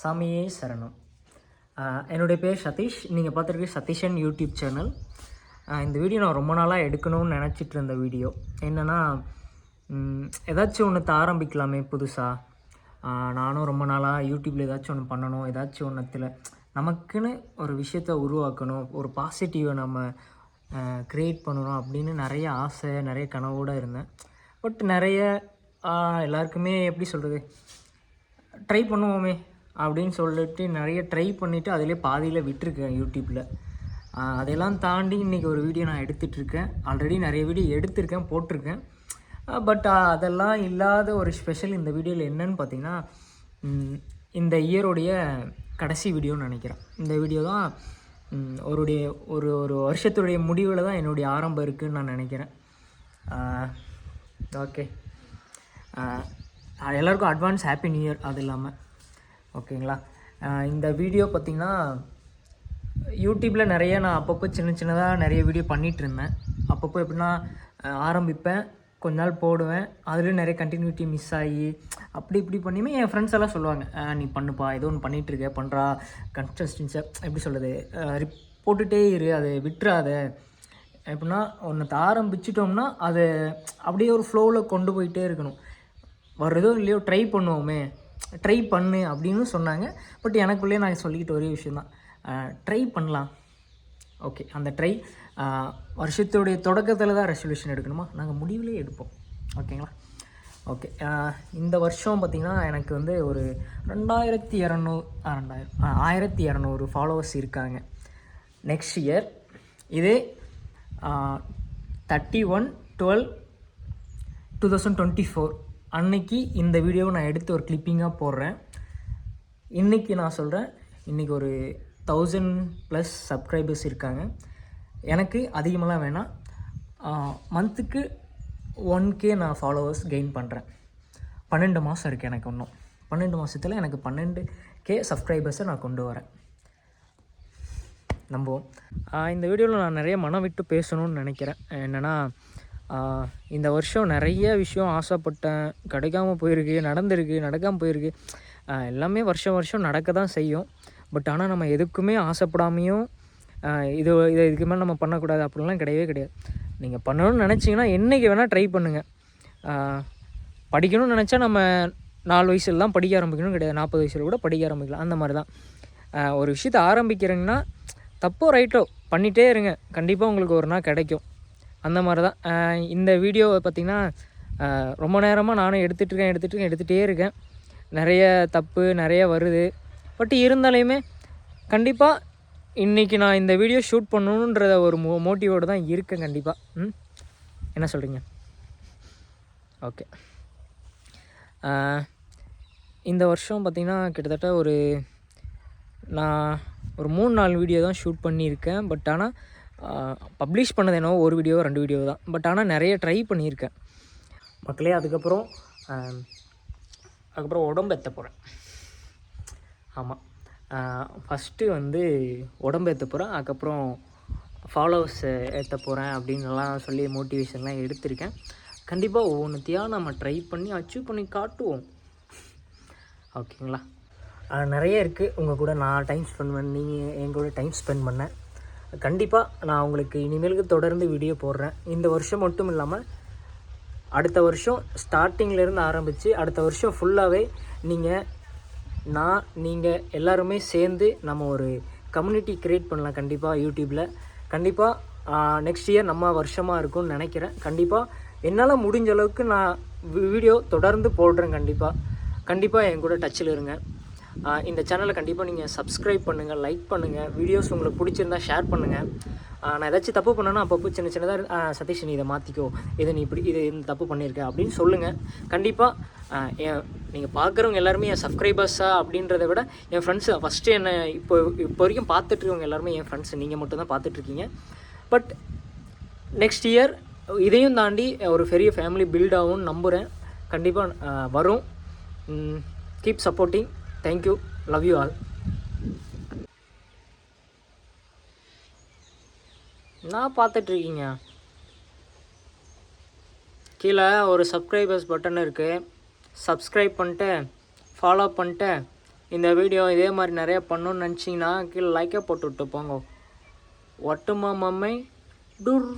சாமியே சரணம். என்னுடைய பேர் சதீஷ். நீங்கள் பார்த்துருக்க சதீஷன் யூடியூப் சேனல். இந்த வீடியோ நான் ரொம்ப நாளாக எடுக்கணும்னு நினச்சிட்டு இருந்த வீடியோ என்னென்னா, ஏதாச்சும் ஒன்று ஆரம்பிக்கலாமே புதுசாக. நானும் ரொம்ப நாளாக யூடியூப்பில் ஏதாச்சும் ஒன்று பண்ணணும், ஏதாச்சும் ஒன்றுத்தில் நமக்குன்னு ஒரு விஷயத்தை உருவாக்கணும், ஒரு பாசிட்டிவை நம்ம க்ரியேட் பண்ணணும் அப்படின்னு நிறைய ஆசை, நிறைய கனவோடு இருந்தேன். பட் நிறைய எல்லாருக்குமே எப்படி சொல்கிறது, ட்ரை பண்ணுவோமே அப்படின்னு சொல்லிட்டு நிறைய ட்ரை பண்ணிவிட்டு அதிலே பாதியில் விட்டுருக்கேன் யூடியூப்பில். அதையெல்லாம் தாண்டி இன்றைக்கி ஒரு வீடியோ நான் எடுத்துகிட்ருக்கேன். ஆல்ரெடி நிறைய வீடியோ எடுத்திருக்கேன், போட்டிருக்கேன். பட் அதெல்லாம் இல்லாத ஒரு ஸ்பெஷல் இந்த வீடியோவில் என்னன்னு பார்த்தீங்கன்னா, இந்த இயருடைய கடைசி வீடியோன்னு நினைக்கிறேன். இந்த வீடியோ தான் ஒரு ஒரு வருஷத்துடைய முடிவில் தான் என்னுடைய ஆரம்பம் இருக்குதுன்னு நான் நினைக்கிறேன். ஓகே, எல்லாருக்கும் அட்வான்ஸ் ஹாப்பி நியூ இயர். அது இல்லாமல் ஓகேங்களா, இந்த வீடியோ பார்த்திங்கன்னா யூடியூப்பில் நிறைய நான் அப்பப்போ சின்னதாக நிறைய வீடியோ பண்ணிகிட்டு இருந்தேன். அப்பப்போ எப்படின்னா ஆரம்பிப்பேன், கொஞ்ச நாள் போடுவேன், அதுலேயும் நிறைய கண்டினியூட்டி மிஸ் ஆகி அப்படி இப்படி பண்ணியுமே என் ஃப்ரெண்ட்ஸ் எல்லாம் சொல்லுவாங்க, நீ பண்ணுப்பா, ஏதோ ஒன்று பண்ணிகிட்ருக்க, பண்ணுறா, கன்சிஸ்டன்ஸாக எப்படி சொல்கிறது, போட்டுகிட்டே இரு, அதை விட்டுறாத. எப்படின்னா ஒன்று ஆரம்பிச்சிட்டோம்னா அதை அப்படியே ஒரு ஃப்ளோவில் கொண்டு போயிட்டே இருக்கணும். வர்றதோ இல்லையோ ட்ரை பண்ணுவோமே, ட்ரை பண்ணு அப்படின்னு சொன்னாங்க. பட் எனக்குள்ளேயே நான் சொல்லிக்கிட்ட ஒரே விஷயந்தான், ட்ரை பண்ணலாம். ஓகே, அந்த ட்ரை வருஷத்துடைய தொடக்கத்தில் தான் ரெசல்யூஷன் எடுக்கணுமா, நாங்கள் முடிவிலே எடுப்போம். ஓகேங்களா. ஓகே, இந்த வருஷம் பார்த்திங்கன்னா எனக்கு வந்து ஒரு 1200 ஃபாலோவர்ஸ் இருக்காங்க. நெக்ஸ்ட் இயர் இதே 31/12/2024 அன்னைக்கு இந்த வீடியோவை நான் எடுத்து ஒரு கிளிப்பிங்காக போடுறேன். இன்றைக்கி நான் சொல்கிறேன், இன்றைக்கி ஒரு 1000+ சப்ஸ்கிரைபர்ஸ் இருக்காங்க. எனக்கு அதிகமெல்லாம் வேணாம், மந்த்துக்கு 1K நான் ஃபாலோவர்ஸ் கெயின் பண்ணுறேன். 12 மாதம் இருக்குது எனக்கு. இன்னும் 12 மாதத்தில் எனக்கு 12K சப்ஸ்கிரைபர்ஸை நான் கொண்டு வரேன். நம்புவோம். இந்த வீடியோவில் நான் நிறைய மனம் விட்டு பேசணும்னு நினைக்கிறேன். என்னென்னா, இந்த வருஷம் நிறைய விஷயம் ஆசைப்பட்டேன், கிடைக்காமல் போயிருக்கு, நடந்திருக்கு, நடக்காமல் போயிருக்கு. எல்லாமே வருஷம் நடக்க தான் செய்யும். பட் ஆனால் நம்ம எதுக்குமே ஆசைப்படாமையும் இதுக்கு மேலே நம்ம பண்ணக்கூடாது அப்படின்லாம் கிடையவே கிடையாது. நீங்கள் பண்ணணும்னு நினச்சிங்கன்னா என்றைக்கு வேணால் ட்ரை பண்ணுங்கள். படிக்கணும்னு நினச்சா நம்ம 4 வயசுல தான் படிக்க ஆரம்பிக்கணும் கிடையாது, 40 வயசில் கூட படிக்க ஆரம்பிக்கலாம். அந்த மாதிரி தான் ஒரு விஷயத்தை ஆரம்பிக்கிறீங்கன்னா தப்போ ரைட்டோ பண்ணிகிட்டே இருங்க, கண்டிப்பாக உங்களுக்கு ஒரு நாள் கிடைக்கும். அந்த மாதிரி தான் இந்த வீடியோவை பார்த்திங்கன்னா ரொம்ப நேரமாக நானும் எடுத்துகிட்டே இருக்கேன். நிறைய தப்பு நிறைய வருது. பட் இருந்தாலுமே கண்டிப்பாக இன்றைக்கி நான் இந்த வீடியோ ஷூட் பண்ணணுன்றத ஒரு மோட்டிவோடு தான் இருக்கேன். கண்டிப்பாக என்ன சொல்கிறீங்க? ஓகே, இந்த வருஷம் பார்த்திங்கன்னா கிட்டத்தட்ட நான் ஒரு 3-4 வீடியோ தான் ஷூட் பண்ணியிருக்கேன். பட் ஆனால் பப்ளிஷ் பண்ணது என்னவோ ஒரு வீடியோ 2 வீடியோ தான். பட் ஆனால் நிறைய ட்ரை பண்ணியிருக்கேன் மக்களே. அதுக்கப்புறம் உடம்பு ஏற்ற போகிறேன். ஆமாம், ஃபஸ்ட்டு வந்து உடம்பு ஏற்ற போகிறேன், அதுக்கப்புறம் ஃபாலோவர்ஸ் ஏற்ற போகிறேன் அப்படின்னுலாம் சொல்லி மோட்டிவேஷன்லாம் எடுத்திருக்கேன். கண்டிப்பாக ஒவ்வொன்றுத்தையாக நம்ம ட்ரை பண்ணி அச்சீவ் பண்ணி காட்டுவோம். ஓகேங்களா. நிறைய இருக்குது உங்கள் கூட நான் டைம் ஸ்பெண்ட் பண்ண, நீங்கள் எங்கள் கூட டைம் ஸ்பெண்ட் பண்ணேன். கண்டிப்பாக நான் உங்களுக்கு இனிமேலுக்கு தொடர்ந்து வீடியோ போடுறேன். இந்த வருஷம் மட்டும் இல்லாமல் அடுத்த வருஷம் ஸ்டார்டிங்லேருந்து ஆரம்பித்து அடுத்த வருஷம் ஃபுல்லாகவே நீங்கள் எல்லாருமே சேர்ந்து நம்ம ஒரு கம்யூனிட்டி க்ரியேட் பண்ணலாம். கண்டிப்பாக யூடியூப்பில் கண்டிப்பாக நெக்ஸ்ட் இயர் நம்ம வருஷமாக இருக்கும்னு நினைக்கிறேன். கண்டிப்பாக என்னால் முடிஞ்ச அளவுக்கு நான் வீடியோ தொடர்ந்து போடுறேன். கண்டிப்பாக என் கூட டச்சில் இருங்க. இந்த சேனலை கண்டிப்பாக நீங்கள் சப்ஸ்கிரைப் பண்ணுங்கள், லைக் பண்ணுங்கள், வீடியோஸ் உங்களுக்கு பிடிச்சிருந்தா ஷேர் பண்ணுங்கள். நான் ஏதாச்சும் தப்பு பண்ணேன்னா அப்பப்போ சின்னதாக சதீஷ் நீ இதை மாற்றிக்கோ, இது இந்த தப்பு பண்ணியிருக்கேன் அப்படின்னு சொல்லுங்கள். கண்டிப்பாக நீங்கள் பார்க்குறவங்க எல்லாருமே என் சப்ஸ்கிரைபர்ஸாக அப்படின்றத விட என் ஃப்ரெண்ட்ஸு ஃபஸ்ட்டு என்னை இப்போ வரைக்கும் பார்த்துட்ருக்கவங்க எல்லாருமே என் ஃப்ரெண்ட்ஸு, நீங்கள் மட்டும் தான் பார்த்துட்ருக்கீங்க. பட் நெக்ஸ்ட் இயர் இதையும் தாண்டி ஒரு பெரிய ஃபேமிலி பில்ட் ஆகும்னு நம்புகிறேன். கண்டிப்பாக வரும். Keep supporting. Thank you, love you all. நான் பார்த்துட்ருக்கீங்க, கீழே ஒரு சப்ஸ்கிரைபர்ஸ் பட்டன் இருக்குது, சப்ஸ்கிரைப் பண்ணிட்டு ஃபாலோ பண்ணிட்டு இந்த வீடியோ இதே மாதிரி நிறைய பண்ணணும்னு நினச்சிங்கன்னா கீழே லைக்கை போட்டு விட்டு போங்க. ஒட்டுமா மம்மை டூர்.